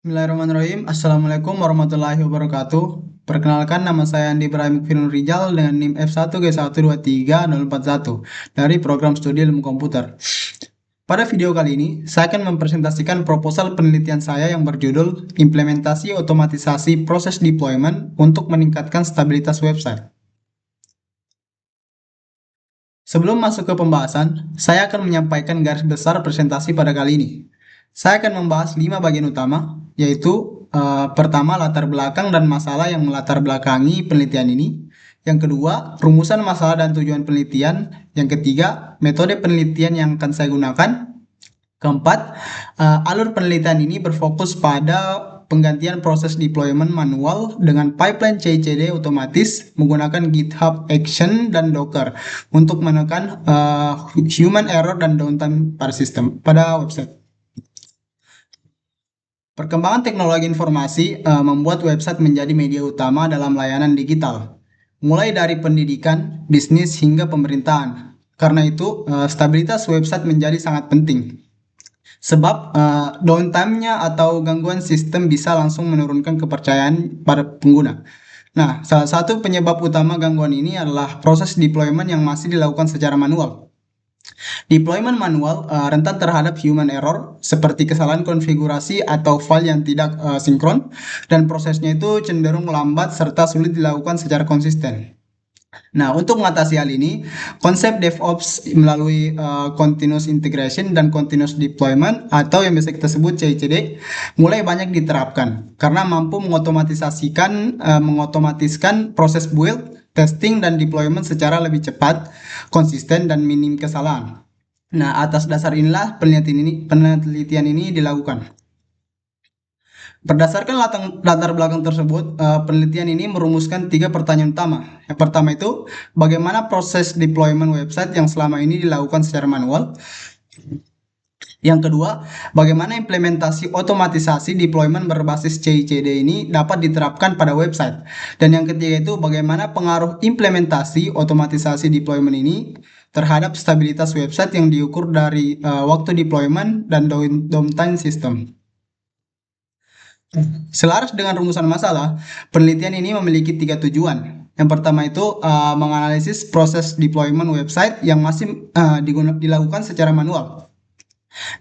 Bismillahirrahmanirrahim. Assalamualaikum warahmatullahi wabarakatuh. Perkenalkan, nama saya Andi Ibrahim Firman Rijal dengan NIM F1G1230041 dari program studi ilmu komputer. Pada video kali ini, saya akan mempresentasikan proposal penelitian saya yang berjudul Implementasi Otomatisasi Proses Deployment untuk Meningkatkan Stabilitas Website. Sebelum masuk ke pembahasan, saya akan menyampaikan garis besar presentasi pada kali ini. Saya akan membahas 5 bagian utama, yaitu pertama, latar belakang dan masalah yang melatar belakangi penelitian ini. Yang kedua, rumusan masalah dan tujuan penelitian. Yang ketiga, metode penelitian yang akan saya gunakan. Keempat, alur penelitian ini berfokus pada penggantian proses deployment manual dengan pipeline CI/CD otomatis menggunakan GitHub Action dan Docker untuk menekan human error dan downtime pada website. Perkembangan teknologi informasi membuat website menjadi media utama dalam layanan digital, mulai dari pendidikan, bisnis, hingga pemerintahan. Karena itu, stabilitas website menjadi sangat penting. Sebab downtime-nya atau gangguan sistem bisa langsung menurunkan kepercayaan pada pengguna. Nah, salah satu penyebab utama gangguan ini adalah proses deployment yang masih dilakukan secara manual. Deployment manual rentan terhadap human error seperti kesalahan konfigurasi atau file yang tidak sinkron, dan prosesnya itu cenderung lambat serta sulit dilakukan secara konsisten. Nah, untuk mengatasi hal ini, konsep DevOps melalui continuous integration dan continuous deployment atau yang biasa kita sebut CI/CD mulai banyak diterapkan karena mampu mengotomatiskan proses build, testing, dan deployment secara lebih cepat, konsisten, dan minim kesalahan. Nah, atas dasar inilah penelitian ini dilakukan. Berdasarkan latar belakang tersebut, penelitian ini merumuskan 3 pertanyaan utama. Yang pertama itu, bagaimana proses deployment website yang selama ini dilakukan secara manual? Yang kedua, bagaimana implementasi otomatisasi deployment berbasis CI/CD ini dapat diterapkan pada website? Dan yang ketiga itu, bagaimana pengaruh implementasi otomatisasi deployment ini terhadap stabilitas website yang diukur dari waktu deployment dan downtime system? Selaras dengan rumusan masalah, penelitian ini memiliki 3 tujuan. Yang pertama itu menganalisis proses deployment website yang masih dilakukan secara manual.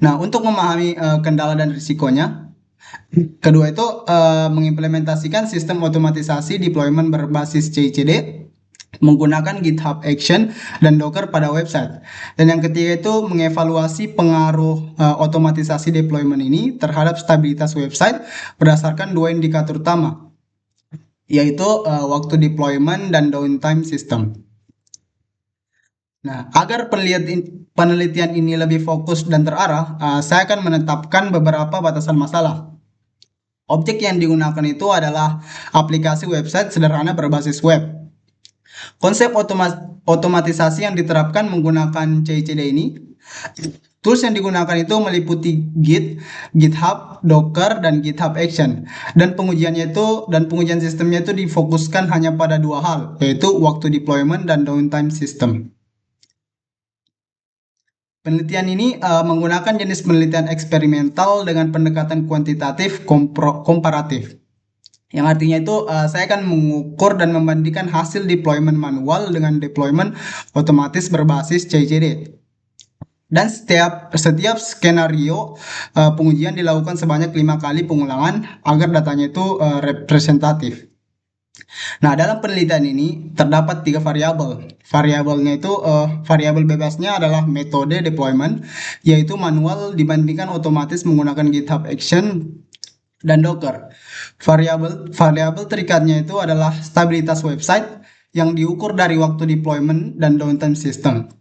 Nah, untuk memahami kendala dan risikonya, kedua itu mengimplementasikan sistem otomatisasi deployment berbasis CI/CD menggunakan GitHub Action dan Docker pada website. Dan yang ketiga itu mengevaluasi pengaruh otomatisasi deployment ini terhadap stabilitas website berdasarkan 2 indikator utama, yaitu waktu deployment dan downtime system. Nah, agar penelitian ini lebih fokus dan terarah, saya akan menetapkan beberapa batasan masalah. Objek yang digunakan itu adalah aplikasi website sederhana berbasis web. Konsep otomatisasi yang diterapkan menggunakan CI/CD ini, tools yang digunakan itu meliputi Git, GitHub, Docker, dan GitHub Action. Dan pengujian sistemnya itu difokuskan hanya pada 2 hal, yaitu waktu deployment dan downtime system. Penelitian ini menggunakan jenis penelitian eksperimental dengan pendekatan kuantitatif komparatif. Yang artinya itu saya akan mengukur dan membandingkan hasil deployment manual dengan deployment otomatis berbasis CI/CD. Dan setiap skenario pengujian dilakukan sebanyak 5 kali pengulangan agar datanya itu representatif. Nah, dalam penelitian ini terdapat 3 variabel. Variabelnya itu variabel bebasnya adalah metode deployment, yaitu manual dibandingkan otomatis menggunakan GitHub Action dan Docker. Variabel terikatnya itu adalah stabilitas website yang diukur dari waktu deployment dan downtime system.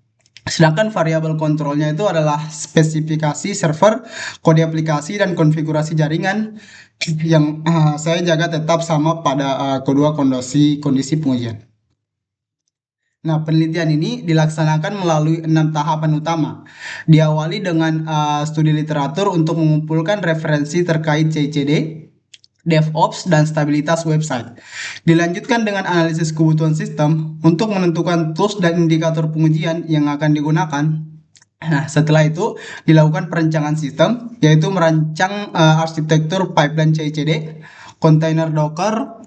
Sedangkan variabel kontrolnya itu adalah spesifikasi server, kode aplikasi, dan konfigurasi jaringan yang saya jaga tetap sama pada kedua kondisi pengujian. Nah, penelitian ini dilaksanakan melalui 6 tahapan utama. Diawali dengan studi literatur untuk mengumpulkan referensi terkait CI/CD, DevOps, dan stabilitas website. Dilanjutkan dengan analisis kebutuhan sistem untuk menentukan tools dan indikator pengujian yang akan digunakan. Nah, setelah itu dilakukan perencanaan sistem, yaitu merancang arsitektur pipeline CI/CD, kontainer Docker,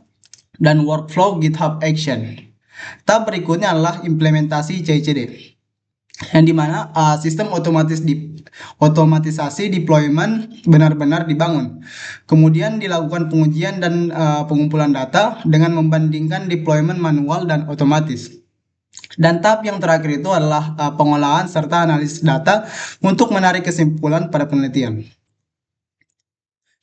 dan workflow GitHub Action. Tahap berikutnya adalah implementasi CI/CD, yang dimana sistem otomatisasi deployment benar-benar dibangun. Kemudian dilakukan pengujian dan pengumpulan data dengan membandingkan deployment manual dan otomatis. Dan tahap yang terakhir itu adalah pengolahan serta analisis data untuk menarik kesimpulan pada penelitian.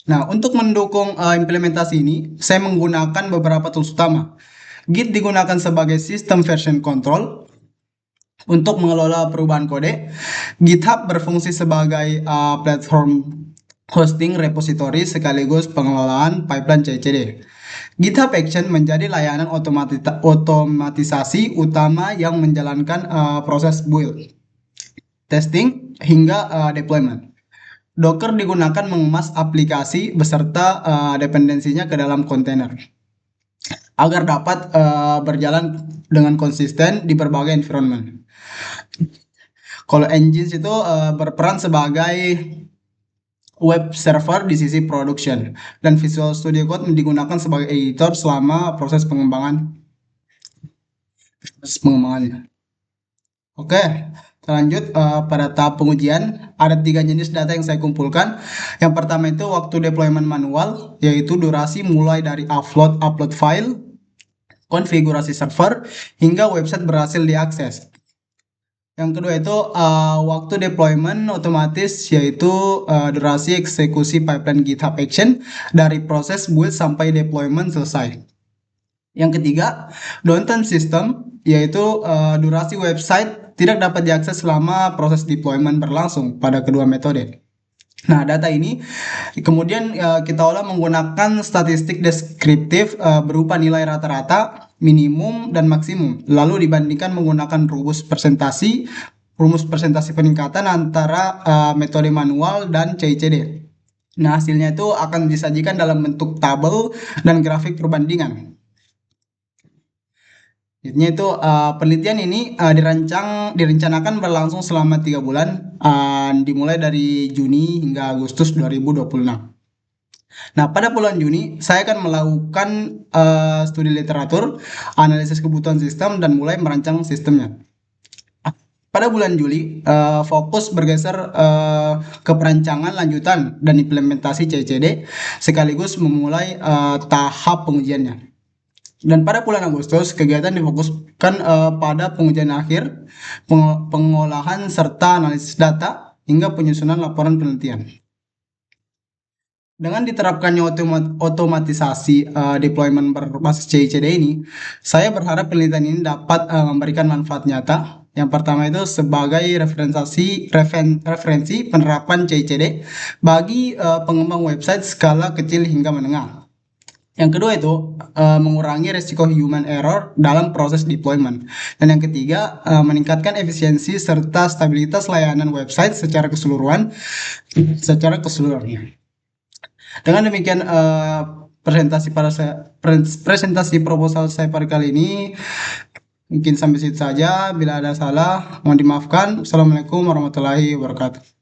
Nah, untuk mendukung implementasi ini, saya menggunakan beberapa tools utama. Git digunakan sebagai sistem version control untuk mengelola perubahan kode. GitHub berfungsi sebagai platform hosting repository sekaligus pengelolaan pipeline CI/CD. GitHub Action menjadi layanan otomatisasi utama yang menjalankan proses build, testing, hingga deployment. Docker digunakan mengemas aplikasi beserta dependensinya ke dalam kontainer agar dapat berjalan dengan konsisten di berbagai environment. Kalau Nginx itu berperan sebagai web server di sisi production, dan Visual Studio Code digunakan sebagai editor selama proses pengembangannya. Oke, lanjut pada tahap pengujian. Ada 3 jenis data yang saya kumpulkan. Yang pertama itu waktu deployment manual, yaitu durasi mulai dari upload file, konfigurasi server, hingga website berhasil diakses. Yang kedua itu waktu deployment otomatis, yaitu durasi eksekusi pipeline GitHub Action dari proses build sampai deployment selesai. Yang ketiga, downtime system, yaitu durasi website tidak dapat diakses selama proses deployment berlangsung pada kedua metode. Nah, data ini kemudian kita olah menggunakan statistik deskriptif berupa nilai rata-rata, minimum, dan maksimum. Lalu dibandingkan menggunakan rumus presentasi peningkatan antara metode manual dan CI/CD. Nah, hasilnya itu akan disajikan dalam bentuk tabel dan grafik perbandingan. Intinya itu penelitian ini direncanakan berlangsung selama 3 bulan, dimulai dari Juni hingga Agustus 2026. Nah, pada bulan Juni saya akan melakukan studi literatur, analisis kebutuhan sistem, dan mulai merancang sistemnya. Pada bulan Juli, fokus bergeser ke perancangan lanjutan dan implementasi CI/CD sekaligus memulai tahap pengujiannya. Dan pada bulan Agustus, kegiatan difokuskan pada pengujian akhir, pengolahan serta analisis data, hingga penyusunan laporan penelitian. Dengan diterapkannya otomatisasi deployment berbasis CI/CD ini, saya berharap penelitian ini dapat memberikan manfaat nyata. Yang pertama itu sebagai referensi penerapan CI/CD bagi pengembang website skala kecil hingga menengah. Yang kedua itu mengurangi risiko human error dalam proses deployment. Dan yang ketiga, meningkatkan efisiensi serta stabilitas layanan website secara keseluruhan. Dengan demikian presentasi proposal saya pada kali ini mungkin sampai situ saja. Bila ada salah mohon dimaafkan. Assalamualaikum warahmatullahi wabarakatuh.